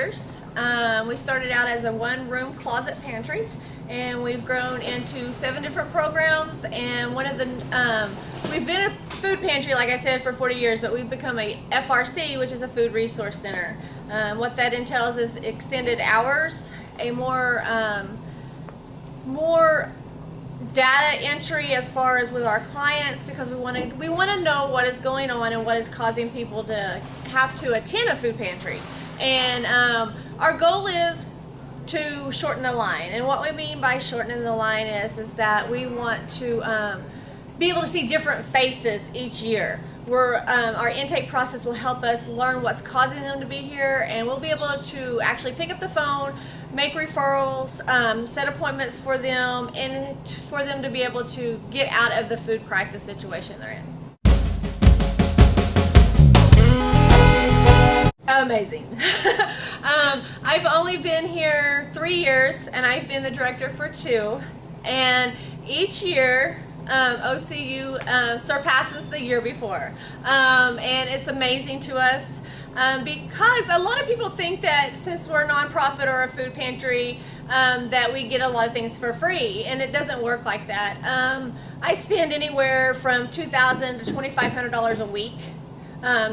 years. We started out as a one-room closet pantry, and we've grown into 7 different programs. And one of the we've been a food pantry, like I said, for 40 years, but we've become a FRC, which is a food resource center. What that entails is extended hours, a more data entry as far as with our clients, because we want to know what is going on and what is causing people to have to attend a food pantry. And our goal is to shorten the line. And what we mean by shortening the line is that we want to be able to see different faces each year. Our intake process will help us learn what's causing them to be here, and we'll be able to actually pick up the phone, make referrals, set appointments for them, and for them to be able to get out of the food crisis situation they're in. Amazing. I've only been here 3 years, and I've been the director for 2, and each year OCU surpasses the year before, and it's amazing to us because a lot of people think that since we're a nonprofit or a food pantry that we get a lot of things for free, and it doesn't work like that. I spend anywhere from $2,000 to $2,500 a week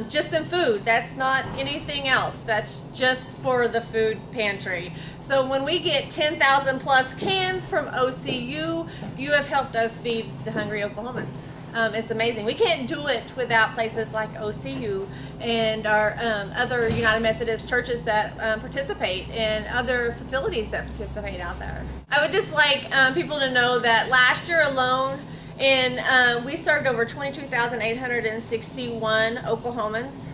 just in food. That's not anything else. That's just for the food pantry. So when we get 10,000 plus cans from OCU, you have helped us feed the hungry Oklahomans. It's amazing. We can't do it without places like OCU and our other United Methodist churches that participate, and other facilities that participate out there. I would just like people to know that last year alone, we served over 22,861 Oklahomans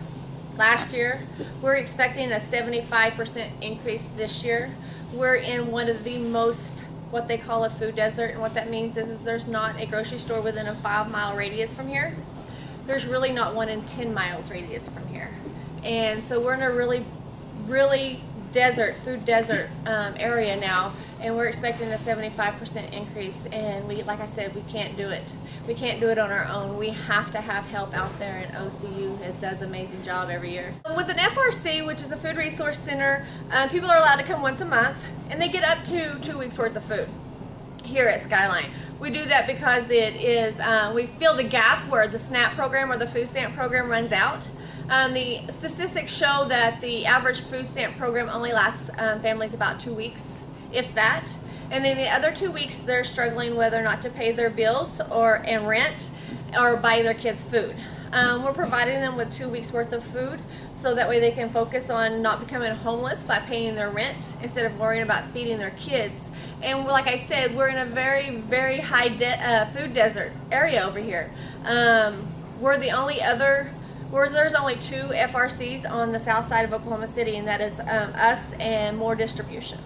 last year. We're expecting a 75% increase this year. We're in one of the most, what they call a food desert, and what that means is there's not a grocery store within a 5-mile radius from here. There's really not one in 10 miles radius from here. And so we're in a really food desert area now, and we're expecting a 75% increase. And like I said, we can't do it. We can't do it on our own. We have to have help out there, and OCU does an amazing job every year. With an FRC, which is a food resource center, people are allowed to come once a month, and they get up to 2 weeks worth of food here at Skyline. We do that because it is we fill the gap where the SNAP program or the food stamp program runs out. The statistics show that the average food stamp program only lasts families about 2 weeks, if that. And then the other 2 weeks, they're struggling whether or not to pay their bills and rent or buy their kids food. We're providing them with 2 weeks worth of food, so that way they can focus on not becoming homeless by paying their rent instead of worrying about feeding their kids. And like I said, we're in a very high food desert area over here. There's only 2 FRCs on the south side of Oklahoma City, and that is us and More Distribution.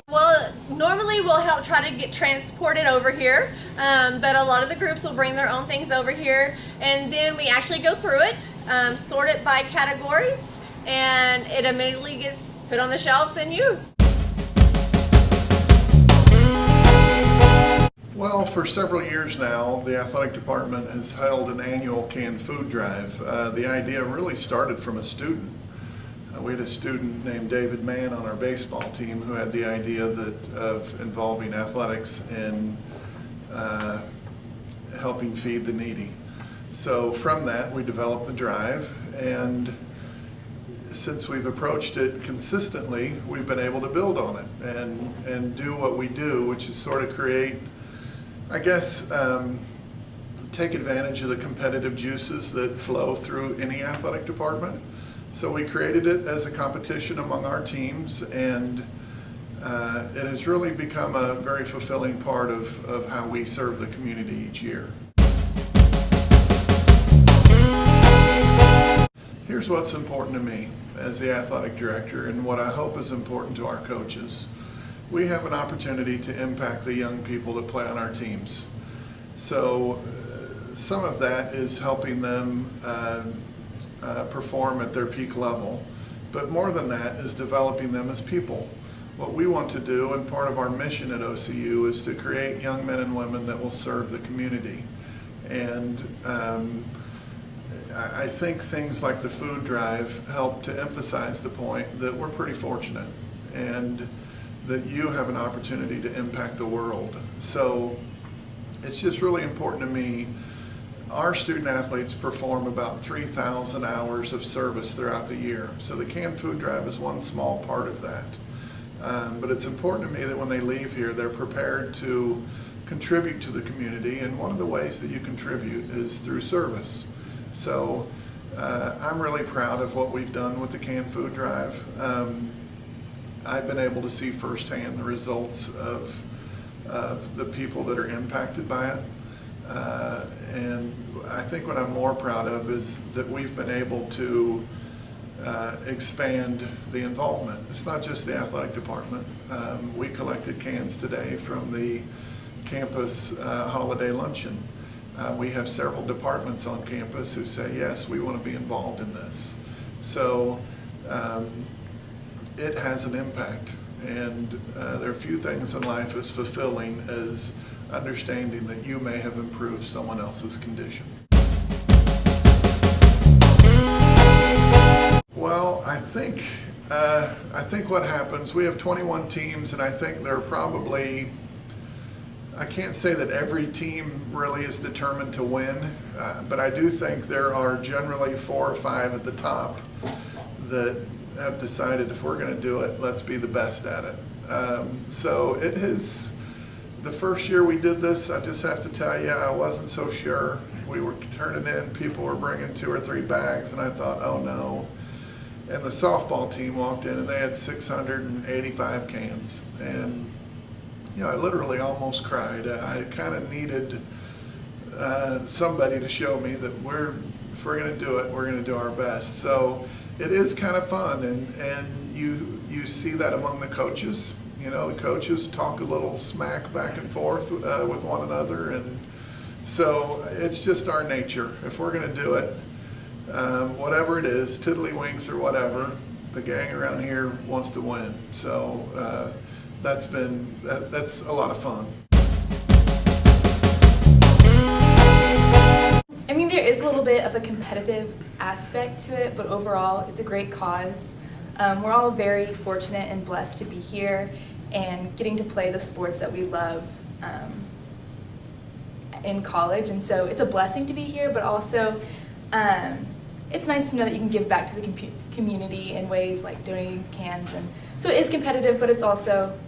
Well, normally we'll help try to get transported over here, but a lot of the groups will bring their own things over here, and then we actually go through it, sort it by categories, and it immediately gets put on the shelves and used. Well, for several years now, the athletic department has held an annual canned food drive. The idea really started from a student. We had a student named David Mann on our baseball team who had the idea of involving athletics in helping feed the needy. So from that, we developed the drive, and since we've approached it consistently, we've been able to build on it and do what we do, which is sort of create, I guess, take advantage of the competitive juices that flow through any athletic department. So we created it as a competition among our teams, and it has really become a very fulfilling part of how we serve the community each year. Here's what's important to me as the athletic director, and what I hope is important to our coaches. We have an opportunity to impact the young people that play on our teams. So some of that is helping them perform at their peak level, but more than that is developing them as people. What we want to do, and part of our mission at OCU, is to create young men and women that will serve the community. And I think things like the food drive help to emphasize the point that we're pretty fortunate and that you have an opportunity to impact the world. So it's just really important to me. Our student athletes perform about 3,000 hours of service throughout the year. So the canned food drive is one small part of that. But it's important to me that when they leave here, they're prepared to contribute to the community. And one of the ways that you contribute is through service. So I'm really proud of what we've done with the canned food drive. I've been able to see firsthand the results of the people that are impacted by it. And I think what I'm more proud of is that we've been able to expand the involvement. It's not just the athletic department. We collected cans today from the campus holiday luncheon. We have several departments on campus who say, yes, we want to be involved in this. So it has an impact. And there are few things in life as fulfilling as understanding that you may have improved someone else's condition. Well, I think what happens, we have 21 teams, and I think there are probably, I can't say that every team really is determined to win, but I do think there are generally 4 or 5 at the top that have decided if we're going to do it, let's be the best at it. So it is, the first year we did this, I just have to tell you, I wasn't so sure. We were turning in, people were bringing 2 or 3 bags, and I thought, oh no. And the softball team walked in and they had 685 cans. And I literally almost cried. I kind of needed somebody to show me that if we're going to do it, we're going to do our best. So it is kind of fun, and you see that among the coaches. The coaches talk a little smack back and forth with one another, and so it's just our nature. If we're going to do it, whatever it is, tiddlywinks or whatever, the gang around here wants to win. So that's a lot of fun. I mean, there is a little bit of a competitive aspect to it, but overall, it's a great cause. We're all very fortunate and blessed to be here and getting to play the sports that we love in college, and so it's a blessing to be here, but also it's nice to know that you can give back to the community in ways like donating cans, and so it is competitive, but it's also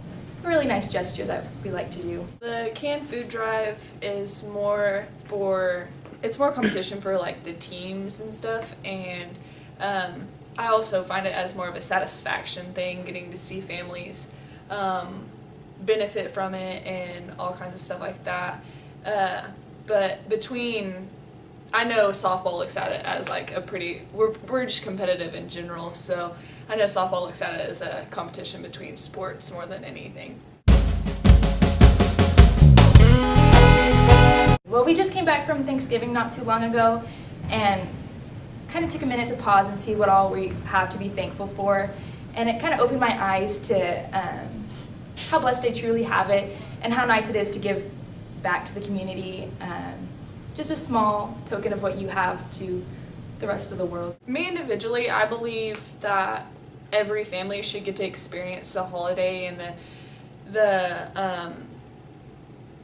a really nice gesture that we like to do. The canned food drive is more competition for like the teams and stuff, and I also find it as more of a satisfaction thing, getting to see families benefit from it and all kinds of stuff like that. But I know softball looks at it as like we're just competitive in general, so I know softball looks at it as a competition between sports more than anything. Well, we just came back from Thanksgiving not too long ago and kind of took a minute to pause and see what all we have to be thankful for, and it kind of opened my eyes to how blessed I truly have it and how nice it is to give back to the community. Just a small token of what you have to the rest of the world. Me individually, I believe that every family should get to experience the holiday and the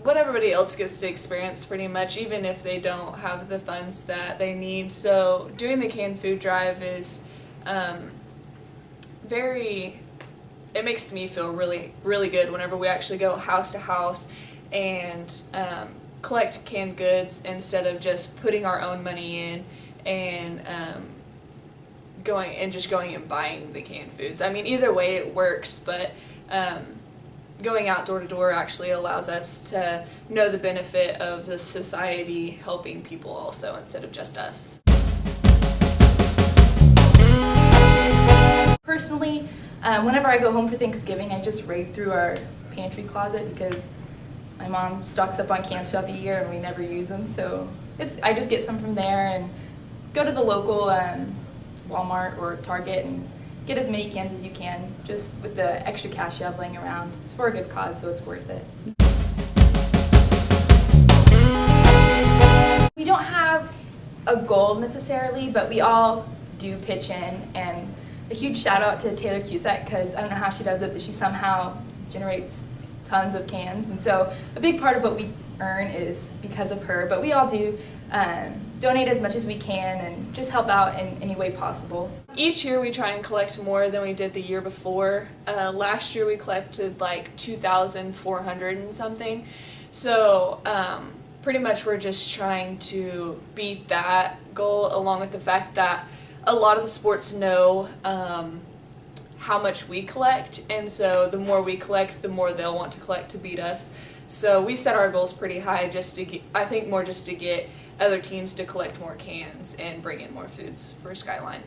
what everybody else gets to experience pretty much, even if they don't have the funds that they need. So doing the canned food drive is it makes me feel really, really good whenever we actually go house to house and collect canned goods instead of just putting our own money in and going and buying the canned foods. I mean, either way it works, but going out door to door actually allows us to know the benefit of the society helping people also instead of just us. Personally, whenever I go home for Thanksgiving, I just raid through our pantry closet because my mom stocks up on cans throughout the year and we never use them, so I just get some from there and go to the local Walmart or Target and get as many cans as you can, just with the extra cash you have laying around. It's for a good cause, so it's worth it. We don't have a goal necessarily, but we all do pitch in. And a huge shout out to Taylor Cusack, because I don't know how she does it, but she somehow generates tons of cans. And so a big part of what we earn is because of her, but we all do donate as much as we can and just help out in any way possible. Each year we try and collect more than we did the year before. Last year we collected like 2,400 and something. So pretty much we're just trying to beat that goal, along with the fact that a lot of the sports know how much we collect, and so the more we collect, the more they'll want to collect to beat us. So we set our goals pretty high, just to get, I think more just to get other teams to collect more cans and bring in more foods for Skyline.